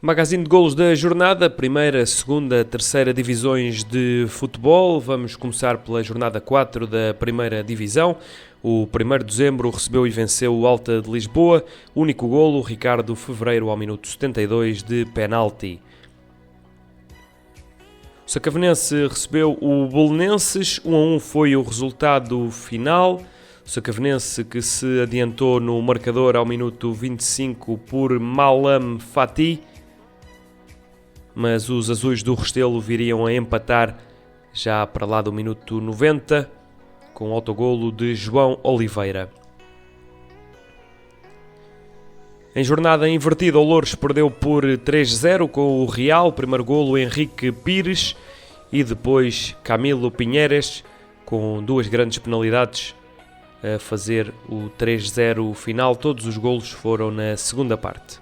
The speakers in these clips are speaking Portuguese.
Magazine de golos da jornada, primeira, segunda, terceira divisões de futebol. Vamos começar pela jornada 4 da primeira divisão. O 1º de dezembro recebeu e venceu o Alta de Lisboa. Único golo, Ricardo Fevereiro ao minuto 72 de penalti. O Sacavenense recebeu o Belenenses, 1-1 foi o resultado final. O Sacavenense que se adiantou no marcador ao minuto 25 por Malam Fati, mas os azuis do Restelo viriam a empatar já para lá do minuto 90, com o autogolo de João Oliveira. Em jornada invertida, o Loures perdeu por 3-0 com o Real, primeiro golo Henrique Pires e depois Camilo Pinheiras, com duas grandes penalidades a fazer o 3-0 final. Todos os golos foram na segunda parte.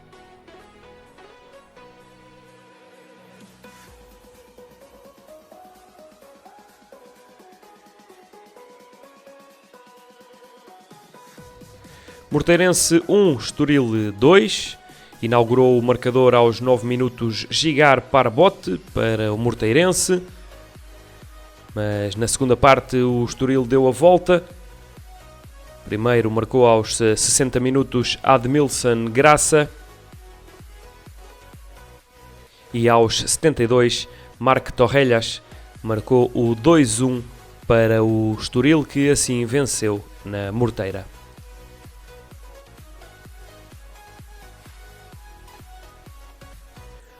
Morteirense 1, Estoril 2. Inaugurou o marcador aos 9 minutos Gigar Parbote para o Morteirense. Mas na segunda parte o Estoril deu a volta. Primeiro marcou aos 60 minutos Admilson Graça. E aos 72 Marc Torrellas marcou o 2-1 para o Estoril, que assim venceu na Morteira.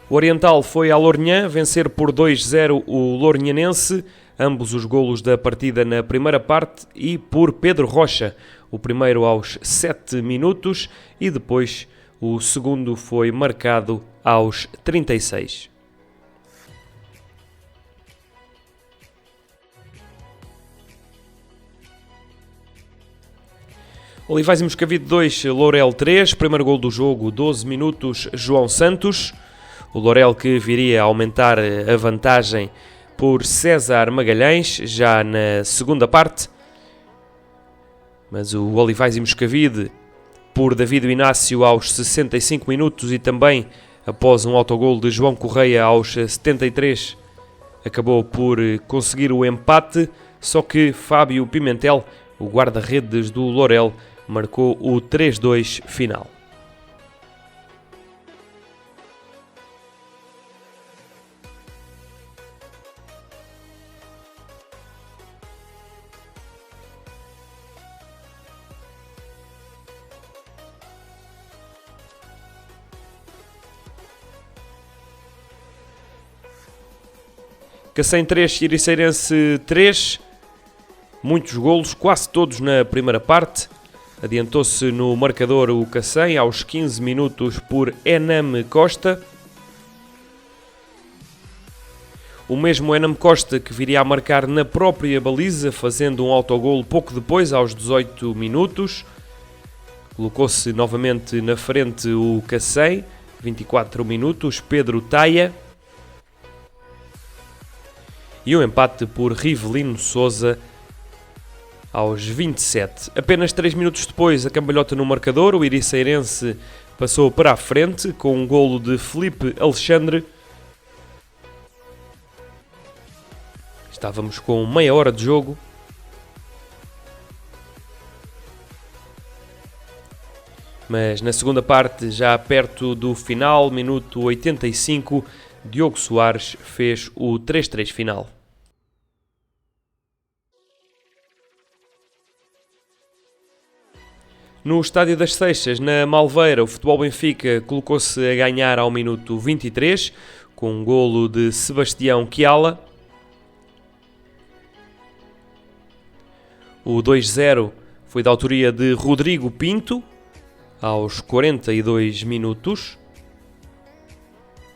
O Oriental foi a Lourinhã vencer por 2-0 o Lourinhanense, ambos os golos da partida na primeira parte, e por Pedro Rocha, o primeiro aos 7 minutos e depois o segundo foi marcado aos 36. Olivais e Moscavide 2, Lourel 3, primeiro gol do jogo, 12 minutos, João Santos. O Lourel que viria a aumentar a vantagem por César Magalhães, já na segunda parte. Mas o Olivais e Moscavide, por David Inácio aos 65 minutos e também após um autogol de João Correia aos 73, acabou por conseguir o empate, só que Fábio Pimentel, o guarda-redes do Lourel, marcou o 3-2 final. Cacém 3, Iriceirense 3, muitos golos, quase todos na primeira parte. Adiantou-se no marcador o Cacém aos 15 minutos por Enam Costa. O mesmo Enam Costa que viria a marcar na própria baliza, fazendo um autogolo pouco depois, aos 18 minutos. Colocou-se novamente na frente o Cacém, 24 minutos, Pedro Taia. E o empate por Rivelino Sousa aos 27. Apenas 3 minutos depois, a cambalhota no marcador, o Iriceirense passou para a frente com um golo de Felipe Alexandre. Estávamos com meia hora de jogo. Mas na segunda parte, já perto do final, minuto 85, Diogo Soares fez o 3-3 final. No Estádio das Seixas, na Malveira, o Futebol Benfica colocou-se a ganhar ao minuto 23, com um golo de Sebastião Chiala. O 2-0 foi da autoria de Rodrigo Pinto, aos 42 minutos.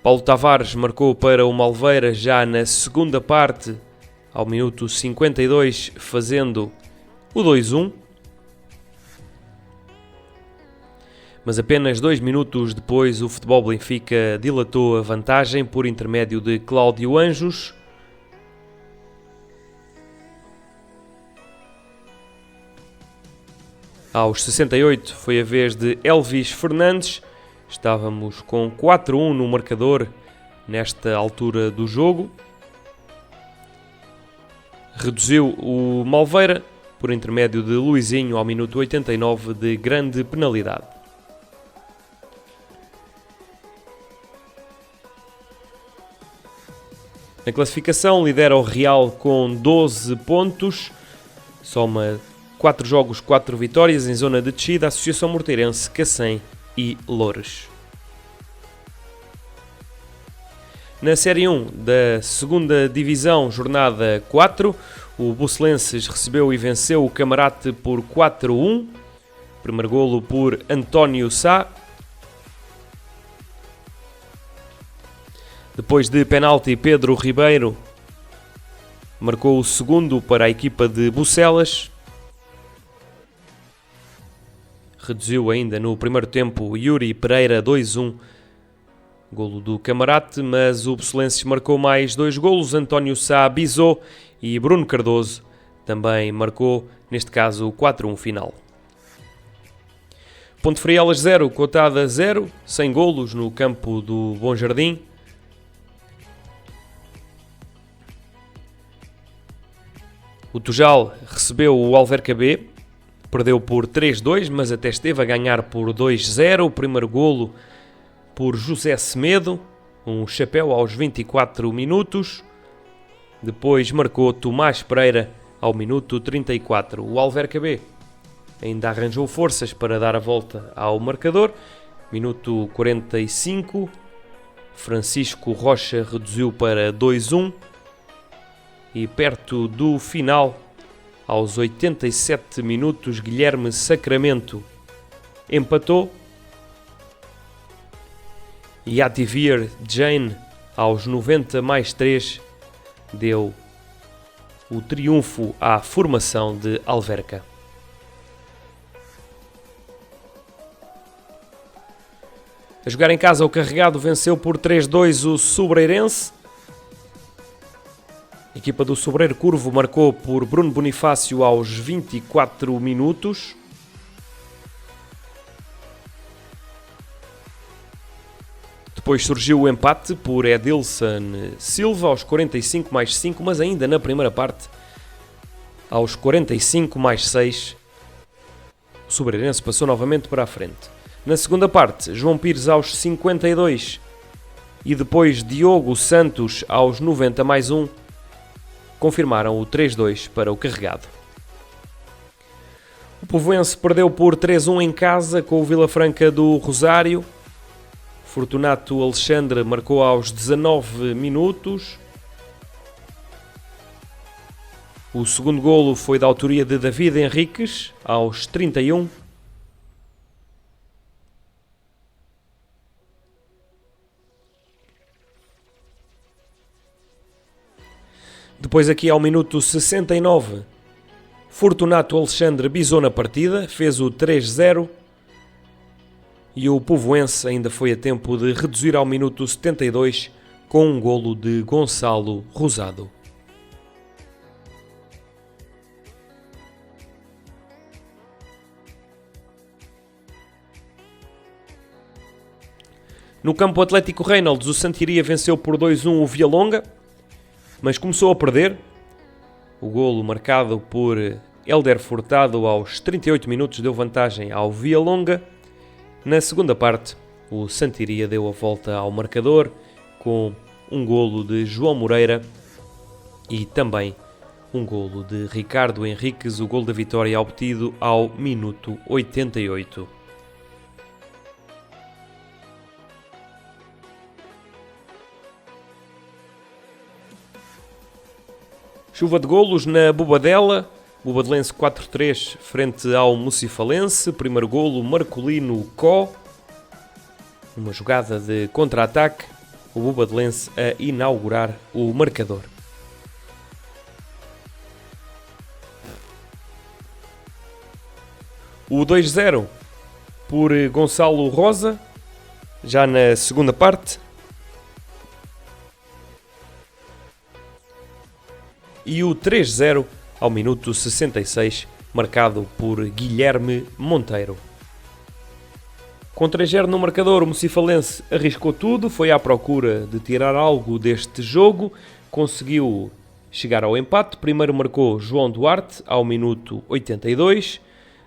Paulo Tavares marcou para o Malveira já na segunda parte, ao minuto 52, fazendo o 2-1. Mas apenas 2 minutos depois o Futebol Benfica dilatou a vantagem por intermédio de Cláudio Anjos. Aos 68 foi a vez de Elvis Fernandes, Estávamos com 4-1 no marcador nesta altura do jogo. Reduziu o Malveira por intermédio de Luizinho ao minuto 89 de grande penalidade. Na classificação lidera o Real com 12 pontos, soma 4 jogos, 4 vitórias. Em zona de descida, Associação Morteirense, Cacém e Loures. Na Série 1 da 2ª Divisão, jornada 4, o Bucelenses recebeu e venceu o Camarate por 4-1. Primeiro golo por António Sá. Depois de penalti, Pedro Ribeiro marcou o segundo para a equipa de Bucelas. Reduziu ainda no primeiro tempo Yuri Pereira 2-1, golo do Camarate, mas o Bucelenses marcou mais 2 golos. António Sá, Bizot e Bruno Cardoso também marcou, neste caso, o 4-1 final. Ponte Frielas 0, Cotada 0, sem golos no campo do Bom Jardim. O Tujal recebeu o Alverca B, perdeu por 3-2, mas até esteve a ganhar por 2-0. O primeiro golo por José Semedo, um chapéu aos 24 minutos. Depois marcou Tomás Pereira ao minuto 34. O Alverca B ainda arranjou forças para dar a volta ao marcador. Minuto 45, Francisco Rocha reduziu para 2-1. E perto do final, aos 87 minutos, Guilherme Sacramento empatou. E Ativir Jane, aos 90 mais 3, deu o triunfo à formação de Alverca. A jogar em casa, o Carregado venceu por 3-2 o Sobreirense. A equipa do Sobreiro Curvo marcou por Bruno Bonifácio aos 24 minutos. Depois surgiu o empate por Edilson Silva aos 45 mais 5, mas ainda na primeira parte, aos 45 mais 6, o Sobreirense passou novamente para a frente. Na segunda parte, João Pires aos 52 e depois Diogo Santos aos 90 mais 1, confirmaram o 3-2 para o Carregado. O Povoense perdeu por 3-1 em casa com o Vila Franca do Rosário. Fortunato Alexandre marcou aos 19 minutos. O segundo golo foi da autoria de David Henriques, aos 31. Depois aqui ao minuto 69, Fortunato Alexandre bisou na partida, fez o 3-0 e o Povoense ainda foi a tempo de reduzir ao minuto 72 com um golo de Gonçalo Rosado. No campo Atlético Reynolds, o Santiria venceu por 2-1 o Villalonga, mas começou a perder. O golo marcado por Hélder Furtado aos 38 minutos deu vantagem ao Villalonga. Na segunda parte, o Santiria deu a volta ao marcador com um golo de João Moreira e também um golo de Ricardo Henriques, o golo da vitória obtido ao minuto 88. Chuva de golos na Bobadela, Bobadelense 4-3 frente ao Mucifalense. Primeiro golo, Marcolino Có. Uma jogada de contra-ataque, o Bobadelense a inaugurar o marcador. O 2-0 por Gonçalo Rosa, já na segunda parte. E o 3-0 ao minuto 66, marcado por Guilherme Monteiro. Com 3-0 no marcador, o Mocifalense arriscou tudo, foi à procura de tirar algo deste jogo, conseguiu chegar ao empate. Primeiro marcou João Duarte ao minuto 82,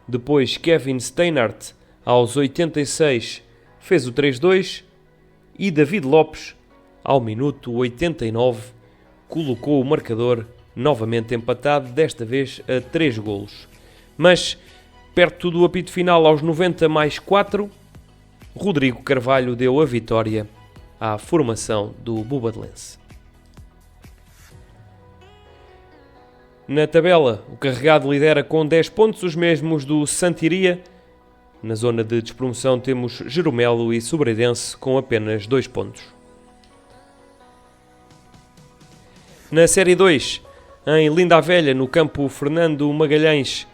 depois Kevin Steinhardt aos 86 fez o 3-2 e David Lopes ao minuto 89 colocou o marcador novamente empatado, desta vez a 3 golos. Mas perto do apito final, aos 90 mais 4, Rodrigo Carvalho deu a vitória à formação do Bubadelense. Na tabela, o Carregado lidera com 10 pontos, os mesmos do Santiria. Na zona de despromoção temos Jeromelo e Sobreirense com apenas 2 pontos. Na Série 2, em Linda a Velha, no campo Fernando Magalhães,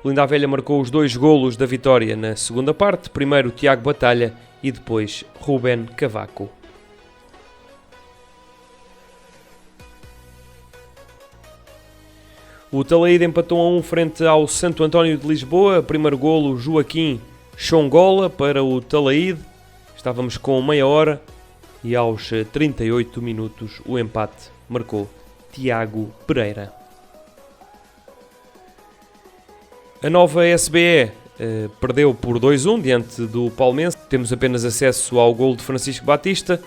Linda a Velha marcou os 2 golos da vitória na segunda parte, primeiro Tiago Batalha e depois Ruben Cavaco. O Talaíde empatou a 1 frente ao Santo António de Lisboa, primeiro golo Joaquim Chongola para o Talaíde. Estávamos com meia hora e aos 38 minutos o empate marcou Tiago Pereira. A nova SBE perdeu por 2-1 diante do Palmense. Temos apenas acesso ao golo de Francisco Batista.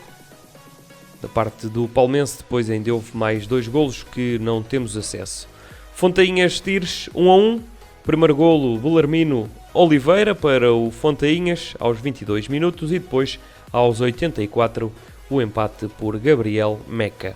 Da parte do Palmense, depois ainda houve mais 2 golos que não temos acesso. Fontainhas Tires 1-1. Primeiro golo Belarmino Oliveira para o Fontainhas aos 22 minutos e depois aos 84 o empate por Gabriel Meca.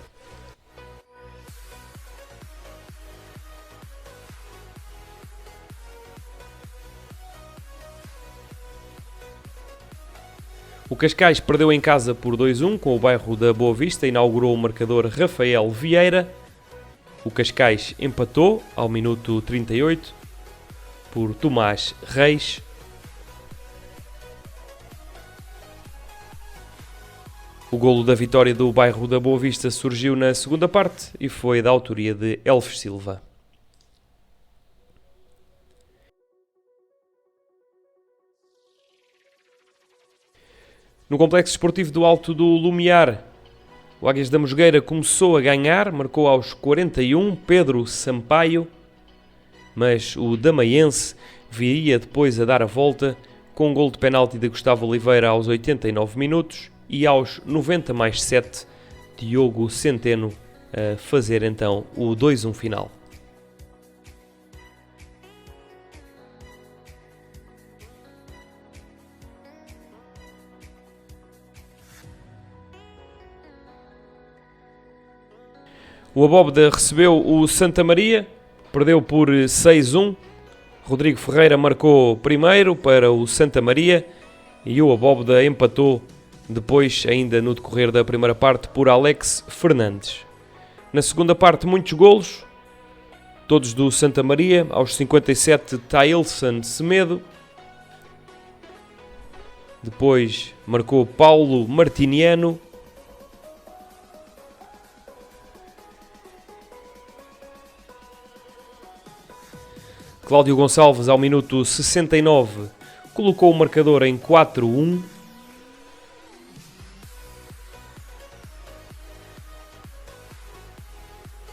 O Cascais perdeu em casa por 2-1 com o bairro da Boa Vista, inaugurou o marcador Rafael Vieira. O Cascais empatou ao minuto 38 por Tomás Reis. O golo da vitória do bairro da Boa Vista surgiu na segunda parte e foi da autoria de Elfes Silva. No Complexo Esportivo do Alto do Lumiar, o Águias da Mosgueira começou a ganhar, marcou aos 41 Pedro Sampaio, mas o Damaiense viria depois a dar a volta com um golo de penalti de Gustavo Oliveira aos 89 minutos e aos 90 mais 7 Diogo Centeno a fazer então o 2-1 final. O Abóbeda recebeu o Santa Maria, perdeu por 6-1. Rodrigo Ferreira marcou primeiro para o Santa Maria e o Abóbeda empatou depois, ainda no decorrer da primeira parte, por Alex Fernandes. Na segunda parte, muitos golos, todos do Santa Maria. Aos 57, Tailson Semedo. Depois marcou Paulo Martiniano. Cláudio Gonçalves, ao minuto 69, colocou o marcador em 4-1.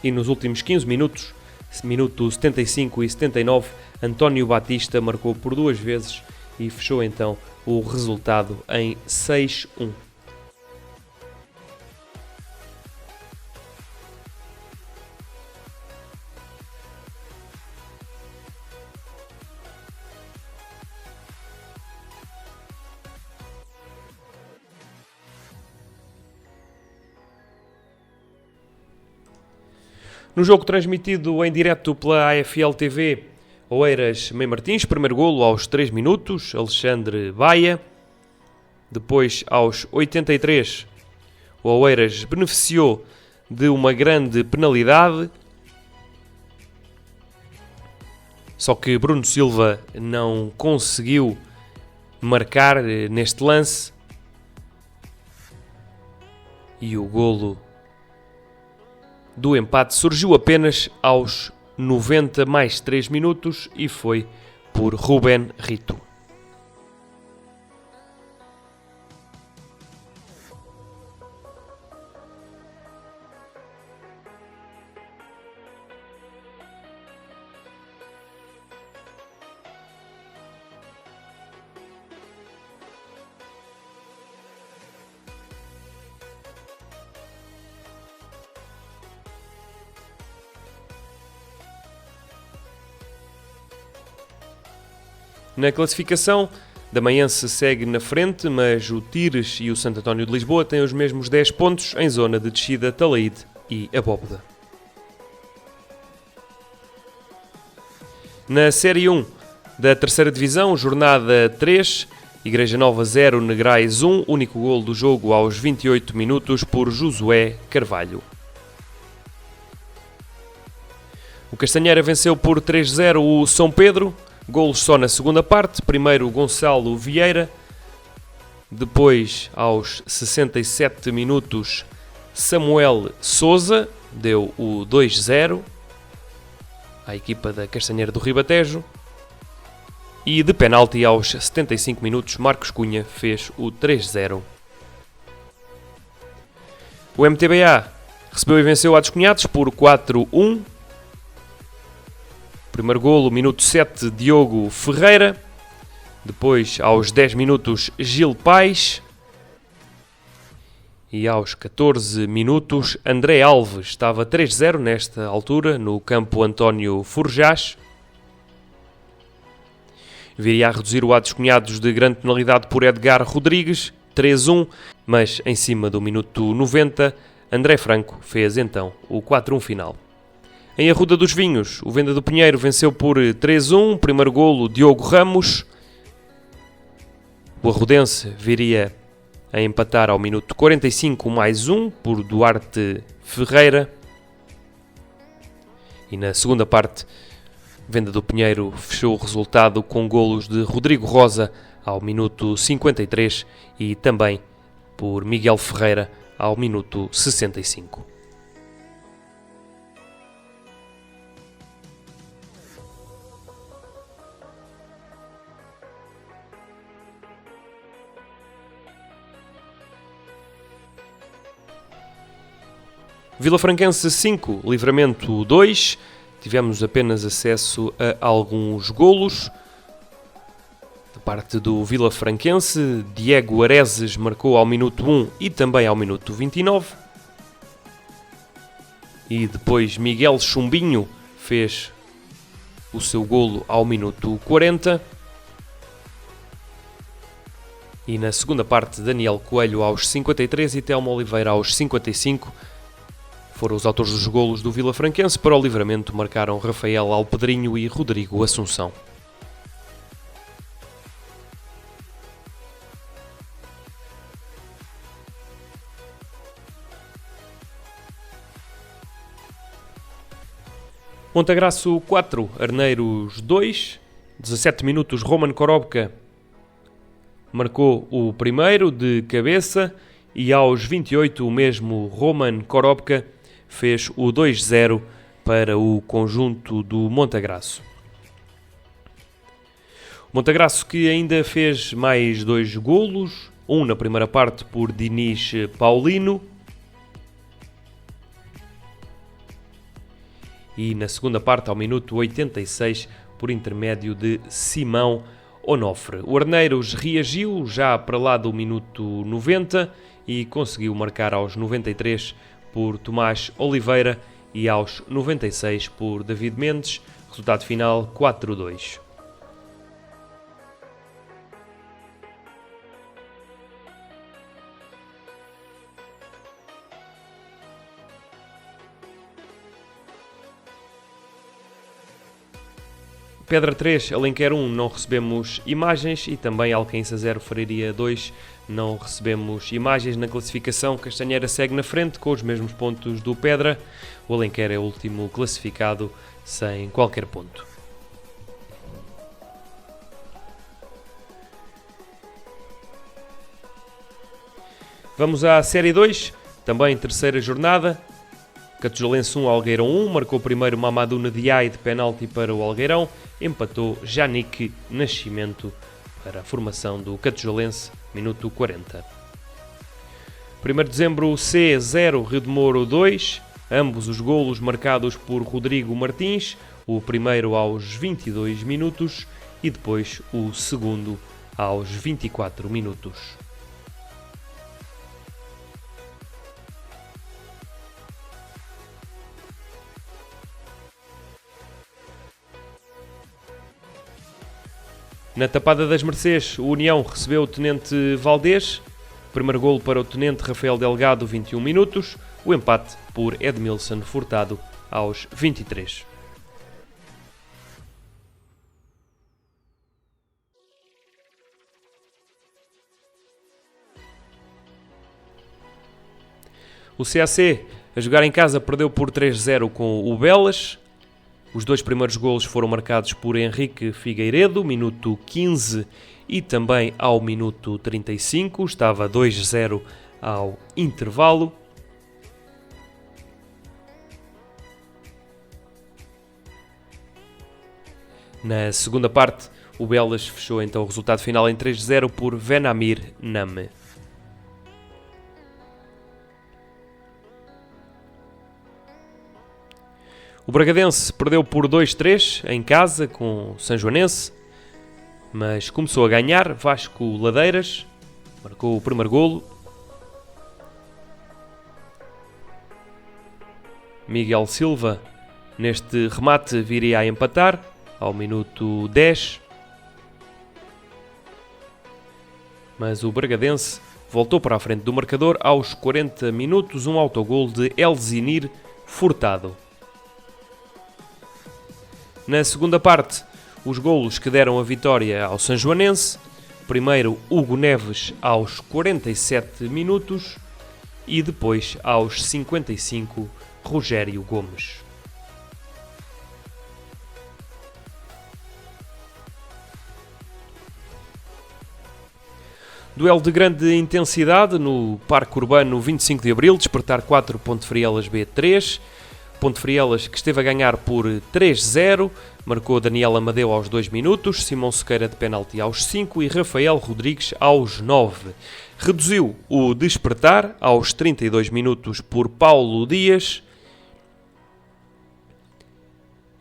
E nos últimos 15 minutos, minuto 75 e 79, António Batista marcou por 2 vezes e fechou então o resultado em 6-1. No jogo transmitido em direto pela AFL TV, Oeiras Mãe Martins, primeiro golo aos 3 minutos, Alexandre Baia. Depois, aos 83, o Oeiras beneficiou de uma grande penalidade. Só que Bruno Silva não conseguiu marcar neste lance. E o golo do empate surgiu apenas aos 90 mais 3 minutos e foi por Rubén Rito. Na classificação, Damaense segue na frente, mas o Tires e o Santo António de Lisboa têm os mesmos 10 pontos em zona de descida Talaide e Abóbeda. Na Série 1 da terceira divisão, jornada 3, Igreja Nova 0, Negrais 1, único golo do jogo aos 28 minutos por Josué Carvalho. O Castanheira venceu por 3-0 o São Pedro, golos só na segunda parte, primeiro Gonçalo Vieira, depois aos 67 minutos Samuel Souza deu o 2-0 à equipa da Castanheira do Ribatejo. E de penalti aos 75 minutos, Marcos Cunha fez o 3-0. O MTBA recebeu e venceu a dos Cunhados por 4-1. Primeiro golo, minuto 7, Diogo Ferreira. Depois, aos 10 minutos, Gil Pais. E aos 14 minutos, André Alves. Estava 3-0 nesta altura, no campo António Forjás. Viria a reduzir o ato dos Cunhados de grande penalidade por Edgar Rodrigues, 3-1, mas em cima do minuto 90, André Franco fez então o 4-1 final. Em Arruda dos Vinhos, o Venda do Pinheiro venceu por 3-1, primeiro golo Diogo Ramos. O arrudense viria a empatar ao minuto 45 mais 1 por Duarte Ferreira. E na segunda parte, Venda do Pinheiro fechou o resultado com golos de Rodrigo Rosa ao minuto 53 e também por Miguel Ferreira ao minuto 65. Vilafranquense 5, Livramento 2. Tivemos apenas acesso a alguns golos. Da parte do Vilafranquense, Diego Arezes marcou ao minuto 1 e também ao minuto 29. E depois Miguel Chumbinho fez o seu golo ao minuto 40. E na segunda parte, Daniel Coelho aos 53 e Telmo Oliveira aos 55. Foram os autores dos golos do Vilafranquense. Para o Livramento marcaram Rafael Alpedrinho e Rodrigo Assunção. Montagraço 4, Arneiros 2. 17 minutos, Roman Korobka marcou o primeiro de cabeça e aos 28 o mesmo Roman Korobka fez o 2-0 para o conjunto do Montagraço. O Montagraço que ainda fez mais 2 golos, um na primeira parte por Diniz Paulino e na segunda parte ao minuto 86 por intermédio de Simão Onofre. O Arneiros reagiu já para lá do minuto 90 e conseguiu marcar aos 93 por Tomás Oliveira e aos 96 por David Mendes. Resultado final 4-2. Pedra 3, Alenquer 1, não recebemos imagens e também Alquença 0, Freiria 2, não recebemos imagens. Na classificação, Castanheira segue na frente com os mesmos pontos do Pedra. O Alenquer é o último classificado sem qualquer ponto. Vamos à Série 2, também terceira jornada. Catujolense 1, Algueirão 1, marcou primeiro Mamadou Nediai de penalti para o Algueirão, empatou Janique Nascimento para a formação do Catujolense, minuto 40. 1 de dezembro, C 0, Rio de Moro 2, ambos os golos marcados por Rodrigo Martins, o primeiro aos 22 minutos e depois o segundo aos 24 minutos. Na Tapada das Mercês, o União recebeu o Tenente Valdés. Primeiro golo para o Tenente Rafael Delgado, 21 minutos. O empate por Edmilson Furtado, aos 23. O CAC, a jogar em casa, perdeu por 3-0 com o Belas. Os dois primeiros golos foram marcados por Henrique Figueiredo, minuto 15 e também ao minuto 35. Estava 2-0 ao intervalo. Na segunda parte, o Belas fechou então o resultado final em 3-0 por Venamir Name. O Bragadense perdeu por 2-3 em casa com o Sanjoanense, mas começou a ganhar. Vasco Ladeiras marcou o primeiro golo. Miguel Silva, neste remate, viria a empatar ao minuto 10. Mas o Bragadense voltou para a frente do marcador aos 40 minutos, um autogol de Elzinir Furtado. Na segunda parte, os golos que deram a vitória ao Sanjoanense. Primeiro, Hugo Neves aos 47 minutos e depois, aos 55, Rogério Gomes. Duelo de grande intensidade no Parque Urbano 25 de Abril, Despertar 4, Ponte Frielas B 3. Ponte Frielas, que esteve a ganhar por 3-0, marcou Daniel Amadeu aos 2 minutos, Simão Sequeira de penalti aos 5 e Rafael Rodrigues aos 9. Reduziu o Despertar aos 32 minutos por Paulo Dias.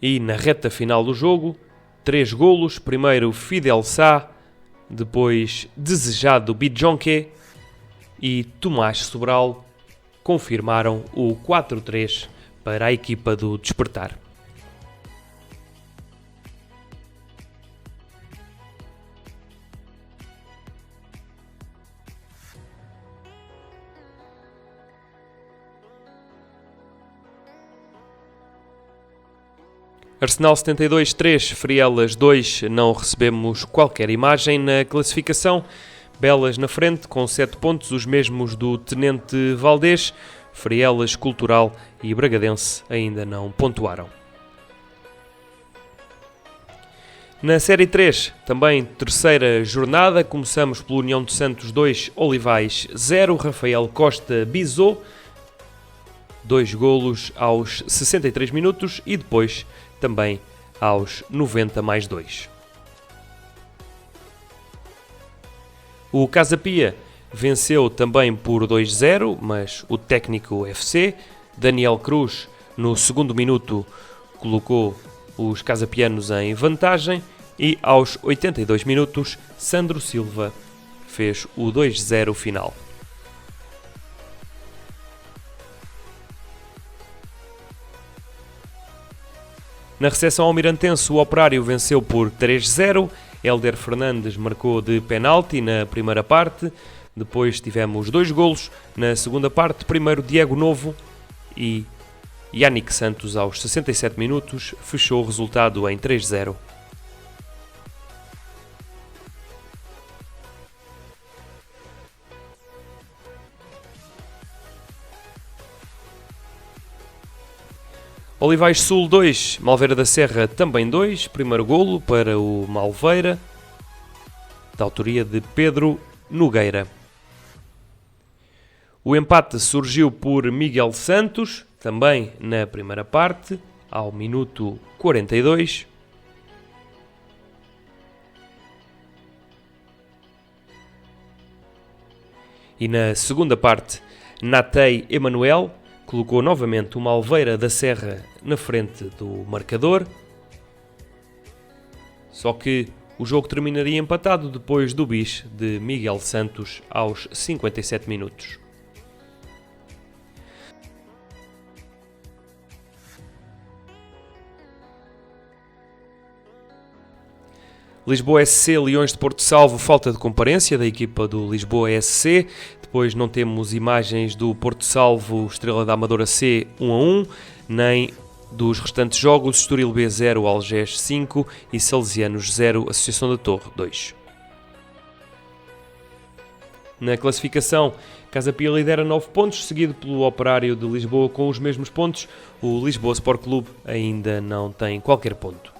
E na reta final do jogo, 3 golos. Primeiro Fidel Sá, depois Desejado Bijonque e Tomás Sobral confirmaram o 4-3 para a equipa do Despertar. Arsenal 72-3, Frielas 2, não recebemos qualquer imagem na classificação. Belas na frente com 7 pontos, os mesmos do Tenente Valdés. Frielas, Cultural e Bragadense ainda não pontuaram. Na Série 3, também terceira jornada, começamos pelo União de Santos 2, Olivais 0, Rafael Costa Bizot, 2 golos aos 63 minutos e depois também aos 90 mais 2. O Casa Pia venceu também por 2-0, mas o Técnico FC, Daniel Cruz, no segundo minuto, colocou os casapianos em vantagem e aos 82 minutos, Sandro Silva fez o 2-0 final. Na recepção ao Mirantense, o Operário venceu por 3-0. Hélder Fernandes marcou de penalti na primeira parte. Depois tivemos 2 golos na segunda parte. Primeiro Diego Novo e Yannick Santos aos 67 minutos fechou o resultado em 3-0. Olivais Sul 2, Malveira da Serra também 2. Primeiro golo para o Malveira, da autoria de Pedro Nogueira. O empate surgiu por Miguel Santos, também na primeira parte, ao minuto 42. E na segunda parte, Natei Emanuel colocou novamente o Malveira da Serra na frente do marcador. Só que o jogo terminaria empatado depois do bis de Miguel Santos aos 57 minutos. Lisboa SC, Leões de Porto Salvo, falta de comparência da equipa do Lisboa SC. Depois não temos imagens do Porto Salvo, Estrela da Amadora C 1-1, nem dos restantes jogos, Estoril B 0, Algés 5 e Salesianos 0, Associação da Torre 2. Na classificação, Casa Pia lidera 9 pontos, seguido pelo Operário de Lisboa com os mesmos pontos. O Lisboa Sport Clube ainda não tem qualquer ponto.